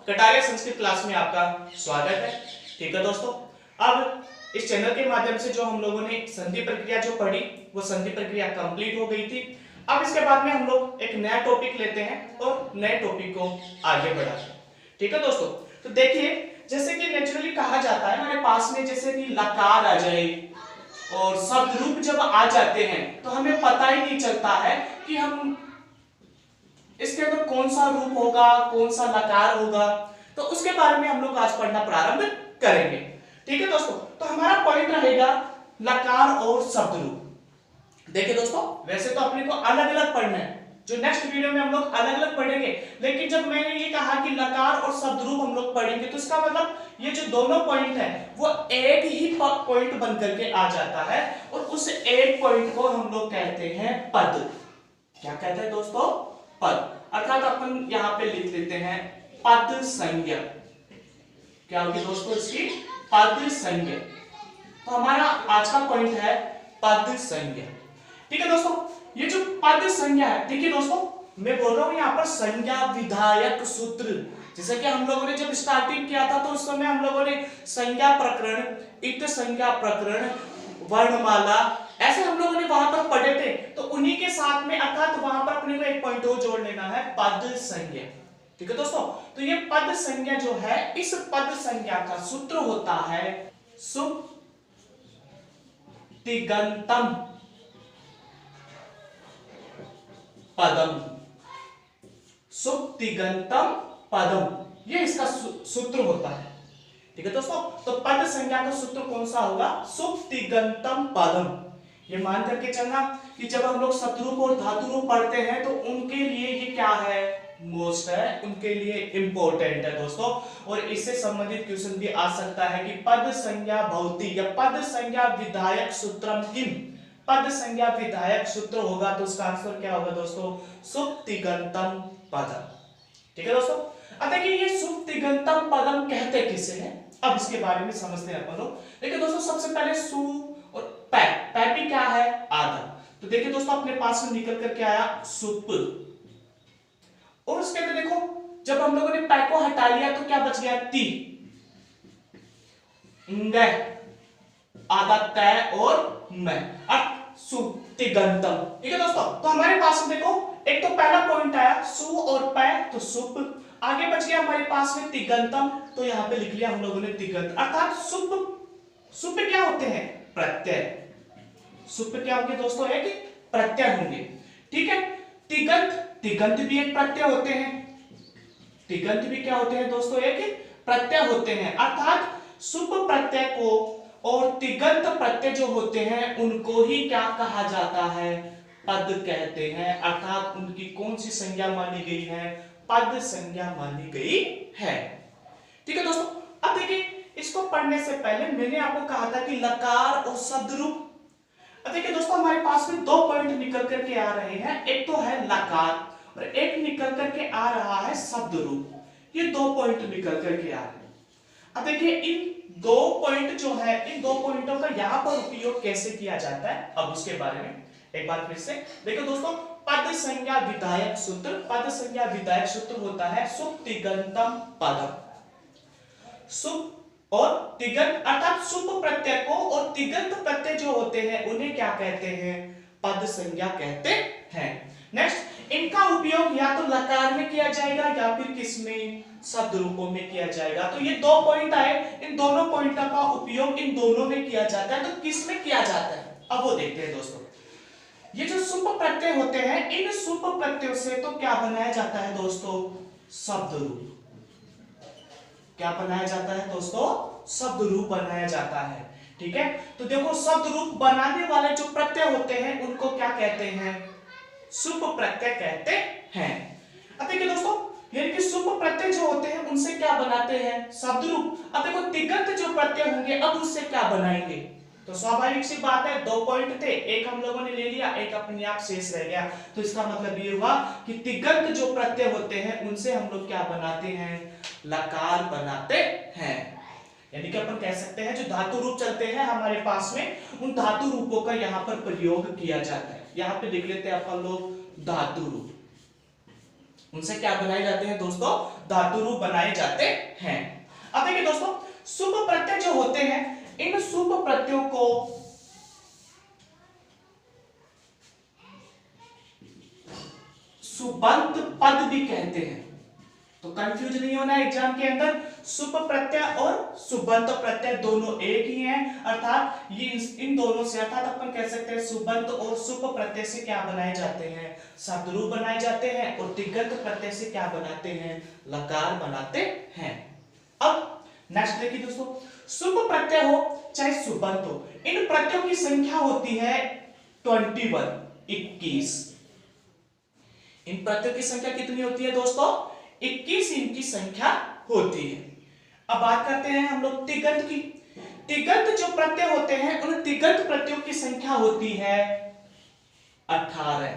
Kataria Sanskrit class में आपका स्वागत है। ठीक है दोस्तों, अब इस चैनल के माध्यम से जो हम लोगों ने संधि प्रक्रिया जो पढ़ी वो संधि प्रक्रिया कंप्लीट हो गई थी। अब इसके बाद में हम लोग एक नया टॉपिक लेते हैं और नए टॉपिक को आगे बढ़ाते हैं। ठीक है दोस्तों, तो देखिए जैसे कि नेचुरली कहा जाता है हमारे पास में जैसे कि लकार आ जाए और शब्द रूप जब आ जाते हैं तो हमें पता ही नहीं चलता है कि हम इसके अंदर कौन सा रूप होगा, कौन सा लकार होगा, तो उसके बारे में हम लोग आज पढ़ना प्रारंभ करेंगे। ठीक है दोस्तों, तो हमारा पॉइंट रहेगा लकार और शब्द रूप। देखिए दोस्तों, वैसे तो अपने को अलग अलग पढ़ना है, जो नेक्स्ट वीडियो में हम लोग अलग अलग पढ़ेंगे, लेकिन जब मैंने ये कहा कि लकार और शब्द रूप हम लोग पढ़ेंगे तो इसका मतलब ये जो दोनों पॉइंट है वो एक ही पॉइंट बन करके आ जाता है और उस एक पॉइंट को हम लोग कहते हैं पद। क्या कहते हैं दोस्तों? पद। अर्थात अपन यहां पे लिख लेते हैं पद संज्ञा। क्या होगी दोस्तों इसकी? पद संज्ञा। तो हमारा आज का पॉइंट है पद संज्ञा। ठीक है दोस्तों, ये जो पद संज्ञा है, देखिए दोस्तों मैं बोल रहा हूं यहां पर संज्ञा विधायक सूत्र। जैसे कि हम लोगों ने जब स्टार्टिंग किया था तो उस समय हम लोगों ने संज्ञा प्रकरण, इत संज्ञा प्रकरण, वर्णमाला ऐसे हम लोगों ने वहां पर पढ़े थे। तो उन्हीं के साथ में अर्थात वहां पर अपने को एक पॉइंट और जोड़ लेना है, पद संज्ञा। ठीक है दोस्तों, तो ये पद संज्ञा जो है, इस पद संज्ञा का सूत्र होता है सुप्तिगंतम पदम। सुप्तिगंतम पदम, ये इसका सूत्र होता है। ठीक है दोस्तों, तो पद संज्ञा का सूत्र कौन सा होगा? सुप्तिगंतम पदम। ये मान करके चलना कि जब हम लोग शत्रुरूप और धातुरूप पढ़ते हैं तो उनके लिए ये क्या है? मोस्ट है, उनके लिए इंपॉर्टेंट है दोस्तों। और इससे संबंधित क्वेश्चन भी आ सकता है कि पद संज्ञा भवति या पद संज्ञा विधायक सूत्रम किम। पद संज्ञा विधायक सूत्र होगा तो उसका आंसर क्या होगा दोस्तों? सुप्तिगंतम पदम। ठीक है दोस्तों, अब देखिए ये सुप्तिगंतम पदम कहते किसे हैं, अब इसके बारे में समझते हैं अपन लोग। देखिए दोस्तों, सबसे पहले सु और पै। पै भी क्या है? आधा। तो देखिए दोस्तों अपने पास में निकल करके आया सुप, और उसके अंदर देखो जब हम लोगों ने पै को हटा लिया तो क्या बच गया? ती, आधा तय और मैं, सुप्तिगंतम। ठीक है दोस्तों, तो हमारे पास में देखो एक तो पहला पॉइंट आया सु और पै, तो सुप। आगे बच गया हमारे पास में तिगंतम, तो यहां पे लिख लिया हम लोगों ने तिगंत। अर्थात सुप सुप क्या होते हैं? प्रत्यय। सुप क्या होंगे दोस्तों? एक प्रत्यय होंगे। ठीक है, तिगंत, तिगंत भी एक प्रत्यय होते हैं। तिगंत भी क्या होते हैं दोस्तों? एक प्रत्यय होते हैं। अर्थात सुप प्रत्यय को और तिगंत प्रत्यय जो होते हैं उनको ही क्या कहा जाता है? पद कहते हैं। अर्थात उनकी कौन सी संज्ञा मानी गई है? पद संज्ञा मानी गई है। ठीक है दोस्तों, अब देखिए इसको पढ़ने से पहले मैंने आपको कहा था कि लकार और शब्द रूप। अब देखिए दोस्तों हमारे पास में दो पॉइंट निकल करके आ रहे हैं, एक तो है लकार और एक निकल करके आ रहा है शब्द रूप। ये दो पॉइंट निकल करके आ रहे हैं। अब देखिए इन दो पॉइंट जो है, इन दो पॉइंटों का यहां पर उपयोग कैसे किया जाता है, अब उसके बारे में एक बार फिर से देखो दोस्तों। पद संज्ञा विधायक सूत्र, पद संज्ञा विधायक सूत्र होता है सुप्तिगंतम पदम। सुप और तिगंत अर्थात सुप प्रत्यय को और तिगंत प्रत्यय जो होते हैं उन्हें क्या कहते हैं? पद संज्ञा कहते हैं। नेक्स्ट, इनका उपयोग या तो लकार में किया जाएगा या फिर किसमें? शब्द रूपों में किया जाएगा। तो ये दो पॉइंट आए, इन दोनों पॉइंटों का उपयोग इन दोनों में किया जाता है। तो किसमें किया जाता है अब वो देखते हैं दोस्तों। ये जो सुप प्रत्यय होते हैं, इन सुप प्रत्ययों से तो क्या बनाया जाता है दोस्तों? शब्द रूप। क्या बनाया जाता है दोस्तों? शब्द रूप बनाया जाता है। ठीक है, तो देखो शब्द रूप बनाने वाले जो प्रत्यय होते हैं उनको क्या कहते हैं? सुप प्रत्यय कहते हैं। अब देखिए दोस्तों, यानी कि सुप प्रत्यय जो होते हैं उनसे क्या बनाते हैं? शब्द रूप। अब देखो तिगंत जो प्रत्यय होंगे अब उससे क्या बनाएंगे? तो स्वाभाविक सी बात है, दो पॉइंट थे, एक हम लोगों ने ले लिया, एक अपने आप शेष रह गया। तो इसका मतलब ये हुआ कि तिगंत जो प्रत्यय होते हैं उनसे हम लोग क्या बनाते हैं? लकार बनाते हैं। यानी कि अपन कह सकते हैं जो धातु रूप चलते हैं हमारे पास में, उन धातु रूपों का यहाँ पर प्रयोग किया जाता है। यहाँ पे देख लेते हैं अपन लोग धातु रूप। उनसे क्या बनाए जाते हैं दोस्तों, धातु रूप बनाए जाते हैं। अब देखिए दोस्तों, सुप प्रत्यय जो होते हैं, इन सुप प्रत्ययों को सुबंत पद भी कहते हैं। तो कंफ्यूज नहीं होना एग्जाम के अंदर, सुप प्रत्यय और सुबंत प्रत्यय दोनों एक ही हैं, अर्थात ये इन दोनों से, अर्थात अपन कह सकते हैं सुबंत और सुप प्रत्यय से क्या बनाए जाते हैं, शब्द रूप बनाए जाते हैं, और तिगंत प्रत्यय से क्या बनाते हैं, लकार बनाते हैं। अब नेक्स्ट देखिए दोस्तों, सुप प्रत्यय हो चाहे सुबंत हो, इन प्रत्ययों की संख्या होती है 21, 21। इन प्रत्ययों की संख्या कितनी होती है दोस्तों, 21 इनकी संख्या होती है। अब बात करते हैं हम लोग तिगंत की। तिगंत जो प्रत्यय होते हैं, उन तिगंत प्रत्ययों की संख्या होती है 18।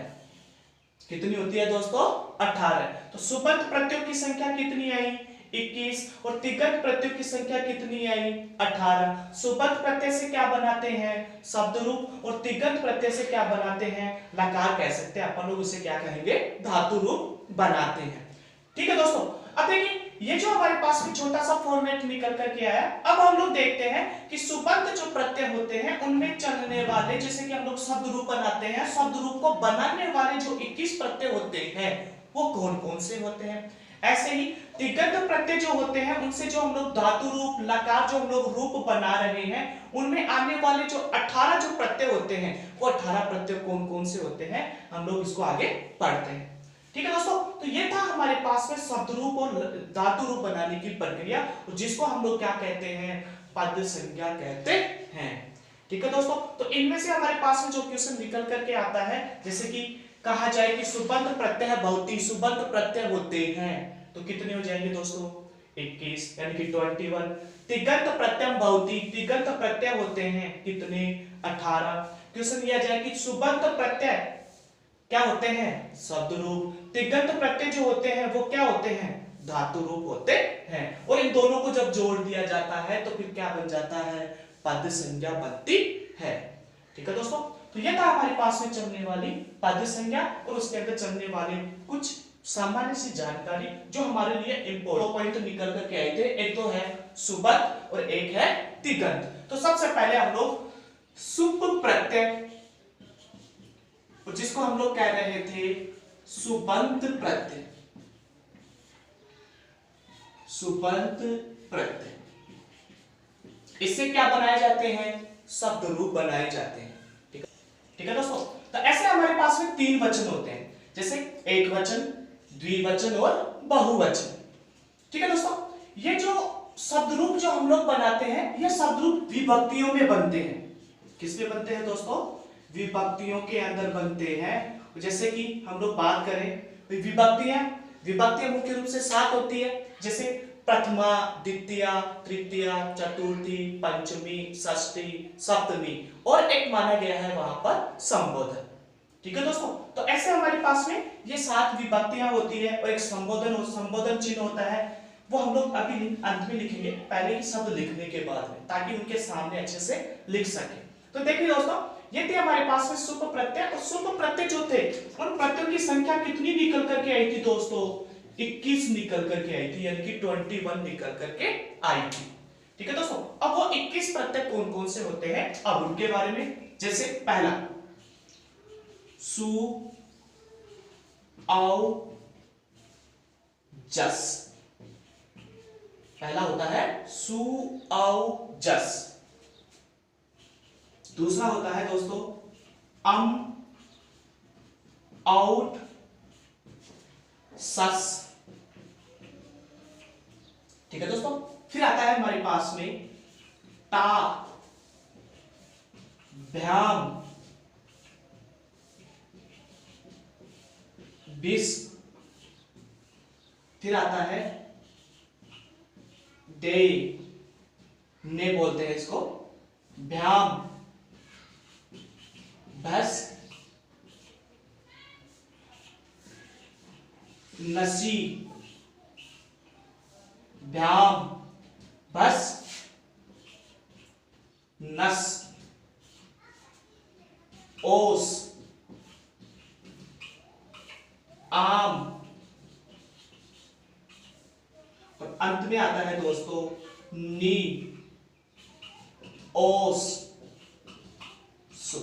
कितनी होती है दोस्तों, 18। तो सुबंत प्रत्ययों की संख्या कितनी आई, 21, और तिगंत प्रत्ययों की संख्या कितनी आई, 18। सुबंत प्रत्यय से क्या बनाते हैं, शब्द रूप, और तिगंत प्रत्यय से क्या बनाते हैं, लकार कह सकते हैं अपन लोग, उसे क्या कहेंगे, धातु रूप बनाते हैं। ठीक है दोस्तों, अब देखिए ये जो हमारे पास में छोटा सा फॉर्मेट निकल करके आया, अब हम लोग देखते हैं कि सुबंत जो प्रत्यय होते हैं उनमें चलने वाले, जैसे कि हम लोग शब्द रूप बनाते हैं, शब्द रूप को बनाने वाले जो 21 प्रत्यय होते हैं वो कौन कौन से होते हैं। ऐसे ही तिगंत प्रत्यय जो होते हैं, उनसे जो हम लोग धातु रूप, लकार जो हम लोग रूप बना रहे हैं, उनमें आने वाले जो 18 जो प्रत्यय होते हैं, वो 18 प्रत्यय कौन कौन से होते हैं, हम लोग इसको आगे पढ़ते हैं। ठीक है दोस्तों, तो ये था हमारे पास में शब्द रूप और धातु रूप बनाने की प्रक्रिया, जिसको हम लोग क्या कहते हैं, पद संज्ञा कहते हैं। ठीक है दोस्तों, तो इनमें से हमारे पास में जो क्वेश्चन निकल करके आता है, जैसे कि कहा जाए कि सुबंत प्रत्यय बहुती सुबंत प्रत्यय होते हैं, तो कितने हो जाएंगे दोस्तों, 21 यानी कि 21। तिगंत प्रत्यय बहुती तिगंत प्रत्यय होते हैं कितने, 18। क्वेश्चन दिया जाए कि सुबंत प्रत्यय क्या होते हैं, शब्द रूप, तिगंत प्रत्यय जो होते हैं वो क्या होते हैं, धातु रूप होते हैं, और इन दोनों को जब जोड़ दिया जाता है तो फिर क्या बन जाता है, पद संज्ञा बनती है। ठीक है दोस्तों, तो ये था हमारे पास में चलने वाली पद संज्ञा, और उसके अंदर चलने वाले कुछ सामान्य सी जानकारी जो हमारे लिए इंपॉर्टेंट पॉइंट निकल करके आए थे। एक तो है सुबंत और एक है तिगंत। तो सबसे पहले हम लोग सुप प्रत्यय, जिसको हम लोग कह रहे थे सुबंत प्रत्यय, सुबंत प्रत्यय, इससे क्या बनाए जाते हैं, शब्द रूप बनाए जाते हैं। ठीक है दोस्तों, तो ऐसे हमारे पास में 3 वचन होते हैं, जैसे एक वचन, द्विवचन और बहुवचन। ठीक है दोस्तों, ये जो शब्द रूप जो हम लोग बनाते हैं, ये शब्द रूप विभक्तियों में बनते हैं। किसमें बनते हैं दोस्तों, विभक्तियों के अंदर बनते हैं। जैसे कि हम लोग बात करें विभक्तियां मुख्य रूप से 7 होती है, जैसे प्रथमा, द्वितीया, तृतीया, चतुर्थी, पंचमी, षष्ठी, सप्तमी, और एक माना गया है वहां पर संबोधन। ठीक है दोस्तों, तो ऐसे हमारे पास में ये 7 विभक्तियां होती है, और एक संबोधन चिन्ह होता है, वो हम लोग अभी अंत में लिखेंगे, पहले ही शब्द लिखने के बाद में, ताकि उनके सामने अच्छे से लिख सके। तो देखिए दोस्तों, ये थे हमारे पास में सुप प्रत्यय, और सुप प्रत्यय जो थे उन प्रत्ययों की संख्या कितनी निकल करके आई थी दोस्तों, 21 निकल करके आई थी, यानी कि 21 निकल करके आई थी। ठीक है दोस्तों, अब वो 21 प्रत्यय कौन कौन से होते हैं, अब उनके बारे में। जैसे पहला सु औ जस, पहला होता है सु औ जस। दूसरा होता है दोस्तों आउट सस। ठीक है दोस्तों, फिर आता है हमारे पास में ता भ्याम बिस। फिर आता है दे, ने बोलते हैं इसको, भ्याम भस, नसी, भ्याम भस नस, ओस, आम अंत में आता है दोस्तों नी ओस सु।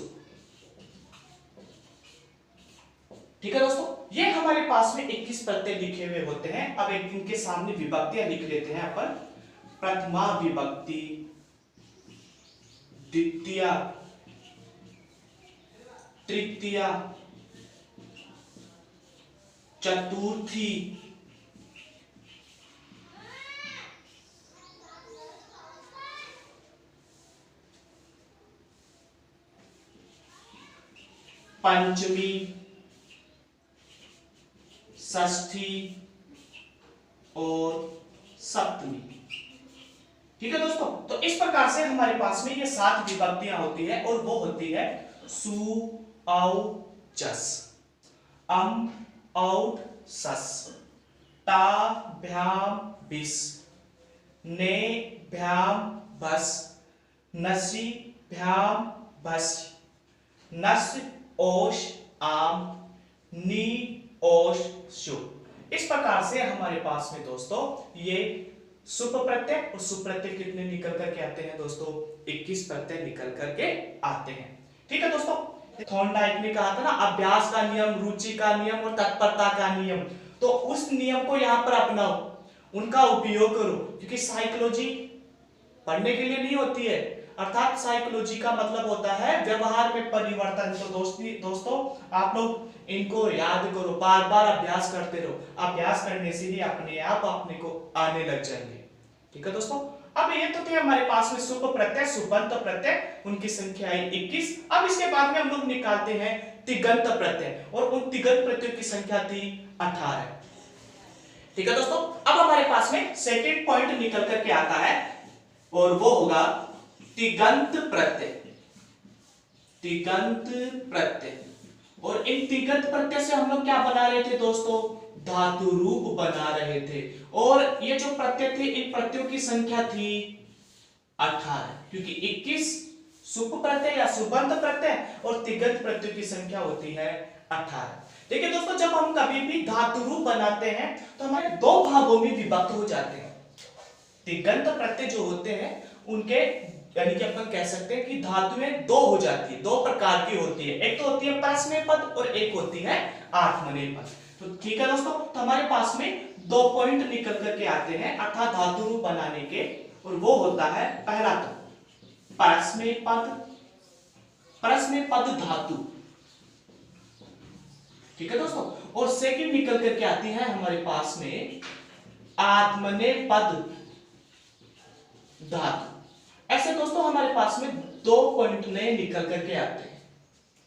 ठीक है दोस्तों, ये हमारे पास में 21 प्रत्यय लिखे हुए होते हैं। अब एक इनके सामने विभक्तियां लिख लेते हैं अपन। प्रथमा विभक्ति, द्वितीया, तृतीया, चतुर्थी, पंचमी, षष्ठी और सप्तमी। ठीक है दोस्तों, तो इस प्रकार से हमारे पास में ये 7 विभक्तियां होती है और वो होती है सु औ जस, अम औ सस, ता भ्याम बिस, ने भ्याम भस, नसी भ्याम भस, नस ओश आम, नी ओश शु। इस प्रकार से हमारे पास में दोस्तों ये सुप प्रत्यय और सुप प्रत्यय कितने निकल करके आते हैं दोस्तों? 21 प्रत्यय निकल करके आते हैं। ठीक है दोस्तों, थॉर्नडाइक ने कहा था ना अभ्यास का नियम, रुचि का नियम और तत्परता का नियम, तो उस नियम को यहां पर अपनाओ, उनका उपयोग करो, क्योंकि साइकोलॉजी पढ़ने के लिए नहीं होती है, अर्थात साइकोलॉजी का मतलब होता है व्यवहार में परिवर्तन। तो दोस्तों आप लोग इनको याद करो, बार बार अभ्यास करते रहो, अभ्यास करने से ही अपने आप अपने को आने लग जाएंगे। ठीक है दोस्तों, अब ये तो थे हमारे पास में सुप प्रत्यय, सुबंत प्रत्यय, उनकी संख्या है 21। अब इसके बाद में हम लोग निकालते हैं तिगंत प्रत्यय, और उन तिगंत प्रत्ययों की संख्या थी 18। ठीक है दोस्तों, अब हमारे पास में सेकंड पॉइंट निकल करके आता है और वो होगा तिगंत प्रत्यय। तिगंत प्रत्यय, और इन तिगंत प्रत्यय से हम लोग क्या बना रहे थे दोस्तों? धातु रूप बना रहे थे। और ये जो प्रत्यय थे, इन प्रत्ययों की संख्या थी 18, क्योंकि 21 सुप प्रत्यय या सुबंत प्रत्यय और तिगंत प्रत्यय की संख्या होती है 18। देखिए दोस्तों, जब हम कभी भी धातु रूप बनाते हैं तो हमारे 2 भागों में विभक्त हो जाते हैं। तिगंत प्रत्यय जो होते हैं उनके यानी कि अपन कह सकते हैं कि धातुएं 2 हो जाती है, 2 प्रकार की होती है। एक तो होती है परस्मैय पद और एक होती है आत्मनेय पद। तो ठीक है दोस्तों, तो हमारे पास में 2 पॉइंट निकल करके आते हैं अर्थात धातु रूप बनाने के, और वो होता है पहला तो परस्मैय पद, परस्मैय पद धातु। ठीक है दोस्तों, और सेकंड निकल करके आती है हमारे पास में आत्मनेय पद धातु। ऐसे दोस्तों हमारे पास में 2 पॉइंट नए निकल करके आते हैं।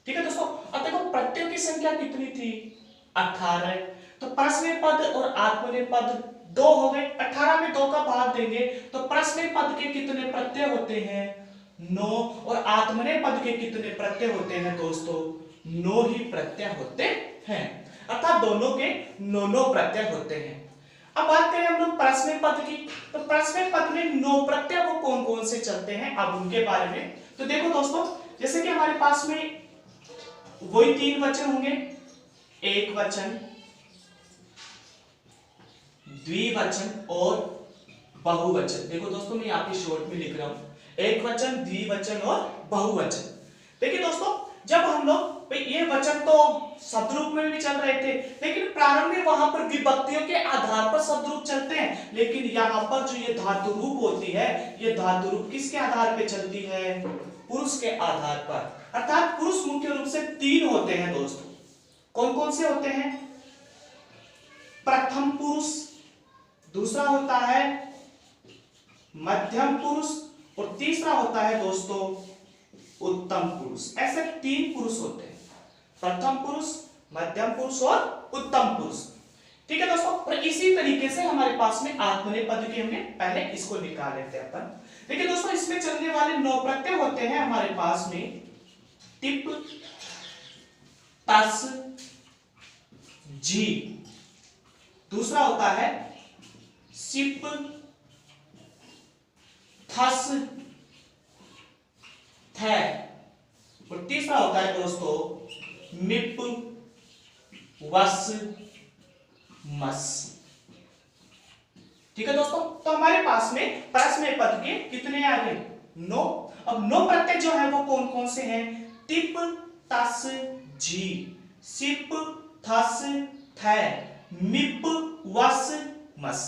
ठीक है दोस्तों, अब देखो प्रत्ययों की संख्या कितनी थी? 18। तो परस्मैय पद और आत्मनेय पद 2 हो गए। 18 में 2 का भाग देंगे तो परस्मैय पद के कितने प्रत्यय होते हैं? 9। और आत्मनेय पद के कितने प्रत्यय होते हैं दोस्तों? 9 ही प्रत्यय होते हैं, अर्थात दोनों के 9 प्रत्यय होते हैं। अब बात करें हम लोग परस्मैय पद की, तो परस्मैय पद में 9 प्रत्यय वो कौन कौन से चलते हैं, अब उनके बारे में तो देखो दोस्तों, जैसे कि हमारे पास में वही 3 वचन होंगे, एक वचन, द्विवचन और बहुवचन। देखो दोस्तों, मैं यहाँ पे शॉर्ट में लिख रहा हूं, एक वचन, द्विवचन और बहुवचन। देखिए दोस्तों, जब हम लोग ये वचन तो शब्द रूप में भी चल रहे थे, लेकिन प्रारंभ में वहां पर विभक्तियों के आधार पर शब्द रूप चलते हैं, लेकिन यहाँ पर जो ये धातु रूप होती है, ये धातु रूप किसके आधार पर चलती है? पुरुष के आधार पर, अर्थात पुरुष मुख्य रूप से 3 होते हैं दोस्तों। कौन कौन से होते हैं? प्रथम पुरुष, दूसरा होता है मध्यम पुरुष, और तीसरा होता है दोस्तों उत्तम पुरुष। ऐसे 3 पुरुष होते हैं, प्रथम पुरुष, मध्यम पुरुष और उत्तम पुरुष। ठीक है दोस्तों, और इसी तरीके से हमारे पास में आत्मनेय पद के हमने पहले इसको निकाल लेते हैं अपन। देखिए दोस्तों, इसमें चलने वाले 9 प्रत्यय होते हैं हमारे पास में टिप, तस, जी, दूसरा होता है सिप, थस, थ, और तीसरा होता है दोस्तों मिप, वस, मस। ठीक है दोस्तों, तो हमारे पास में परस्मय पद के कितने आ गए? 9। अब 9 प्रत्यय जो है वो कौन कौन से हैं? टिप, तस, जी, सिप, थस, थ, मिप, वस, मस।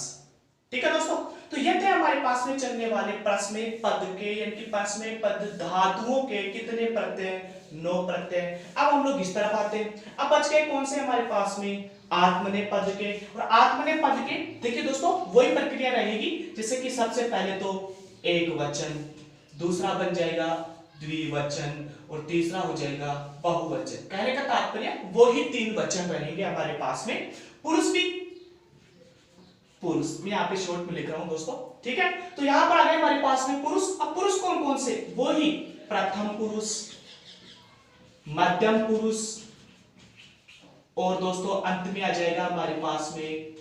ठीक है दोस्तों, तो ये थे हमारे पास में चलने वाले परस्मय पद के, यानी कि परस्मय पद धातुओं के कितने प्रत्यय? 9 प्रत्यय। अब हम लोग इस तरफ आते हैं। अब बच गए कौन से हमारे पास में? आत्मनेय पद के। और आत्मनेय पद के देखिए दोस्तों वही प्रक्रिया रहेगी, जैसे कि सबसे पहले तो एक वचन, दूसरा बन जाएगा द्विवचन और तीसरा हो जाएगा बहुवचन। कहने का तात्पर्य वो ही 3 वचन रहेंगे हमारे पास में। पुरुष भी, पुरुष मैं यहाँ पे शॉर्ट में लिख रहा हूं दोस्तों, ठीक है। तो यहां पर आ गए हमारे पास में पुरुष। अब पुरुष कौन कौन से? वो ही प्रथम पुरुष, मध्यम पुरुष और दोस्तों अंत में आ जाएगा हमारे पास में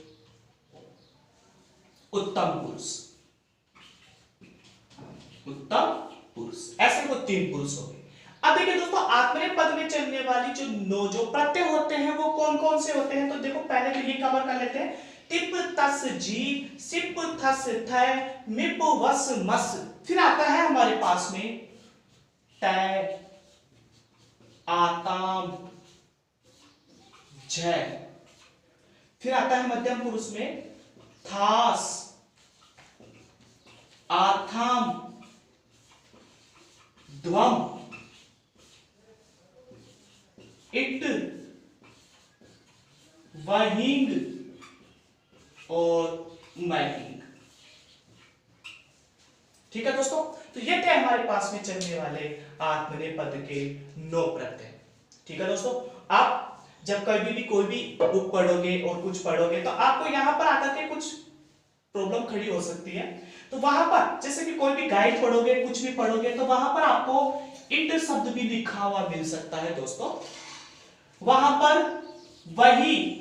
उत्तम पुरुष। उत्तम पुरुष, ऐसे वो 3 पुरुष हो गए। अब देखिए दोस्तों आत्मनेय पद में चलने वाली जो 9 जो प्रत्यय होते हैं वो कौन कौन से होते हैं? तो देखो पहले तो ये कवर कर लेते हैं। टिप, तस, जी, सिप, थस, थ, मिप, वस, मस। फिर आता है हमारे पास में तय, आताम, जय। फिर आता है मध्यम पुरुष में थास, आथाम, ध्वम, इट, वहिंग और मैहिंग। ठीक है दोस्तों, तो ये थे हमारे पास में चलने वाले आत्मनेय पद के 9 प्रत्यय। ठीक है दोस्तों, आप जब कभी भी कोई भी बुक पढ़ोगे और कुछ पढ़ोगे तो आपको यहां पर आकर के कुछ प्रॉब्लम खड़ी हो सकती है। तो वहां पर जैसे कि कोई भी गाइड पढ़ोगे, कुछ भी पढ़ोगे, तो वहां पर आपको इट शब्द भी लिखा हुआ मिल सकता है दोस्तों। वहां पर वही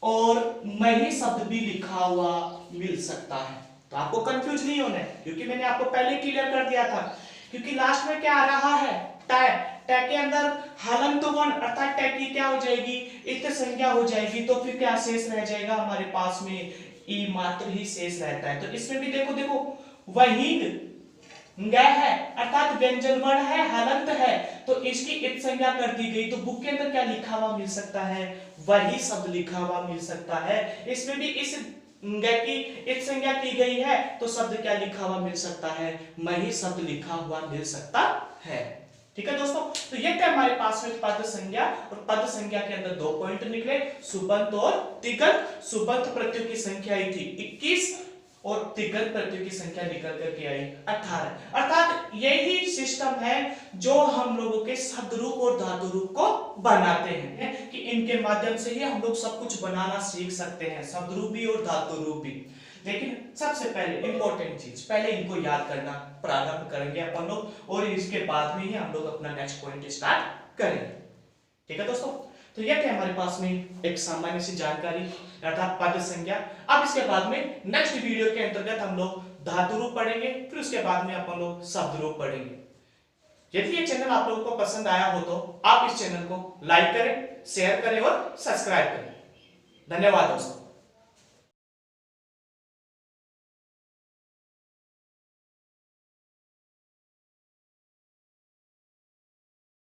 और मही शब्द भी लिखा हुआ मिल सकता है। तो आपको कंफ्यूज नहीं होना है, क्योंकि मैंने आपको पहले क्लियर कर दिया था। क्योंकि लास्ट में क्या आ रहा है? टै। टै के अंदर हलंत वर्ण अर्थात टै की क्या हो जाएगी? इत संज्ञा हो जाएगी। तो फिर क्या शेष रह जाएगा हमारे पास में? ई मात्र ही शेष रहता है। तो इसमें भी देखो देखो वहिंग है अर्थात व्यंजन वर्ण है, हलंत है, तो इसकी इत संज्ञा कर दी गई। तो बुक के अंदर क्या लिखा हुआ मिल सकता है? वही शब्द लिखा हुआ मिल सकता है। इसमें भी इस की इत संज्ञा की गई है, तो शब्द क्या लिखा हुआ मिल सकता है? मही शब्द लिखा हुआ मिल सकता है। ठीक है दोस्तों, तो ये थे हमारे पास में पद संज्ञा। और पद संज्ञा के अंदर 2 पॉइंट निकले, सुबंत और तिगंत। सुबंत प्रत्ययों की संख्या आई थी 21 और तिगंत प्रत्ययों की संख्या निकल करके आई 18। अर्थात यही सिस्टम है जो हम लोगों के शब्द रूप और धातु रूप को बनाते हैं, कि इनके माध्यम से ही हम लोग सब कुछ बनाना सीख सकते हैं, शब्द रूप भी और धातु रूप भी। लेकिन सबसे पहले इंपॉर्टेंट चीज, पहले इनको याद करना प्रारंभ करेंगे अपन लोग, और इसके बाद में ही हम लोग अपना नेक्स्ट पॉइंट स्टार्ट करेंगे। ठीक है दोस्तों, तो यह थे हमारे पास में एक सामान्य सी जानकारी अर्थात पद संज्ञा। अब इसके बाद में नेक्स्ट वीडियो के अंतर्गत हम लोग धातु रूप पढ़ेंगे, फिर उसके बाद में अपन लोग शब्द रूप पढ़ेंगे। यदि ये चैनल आप लोगों को पसंद आया हो तो आप इस चैनल को लाइक करें, शेयर करें और सब्सक्राइब करें। धन्यवाद दोस्तों।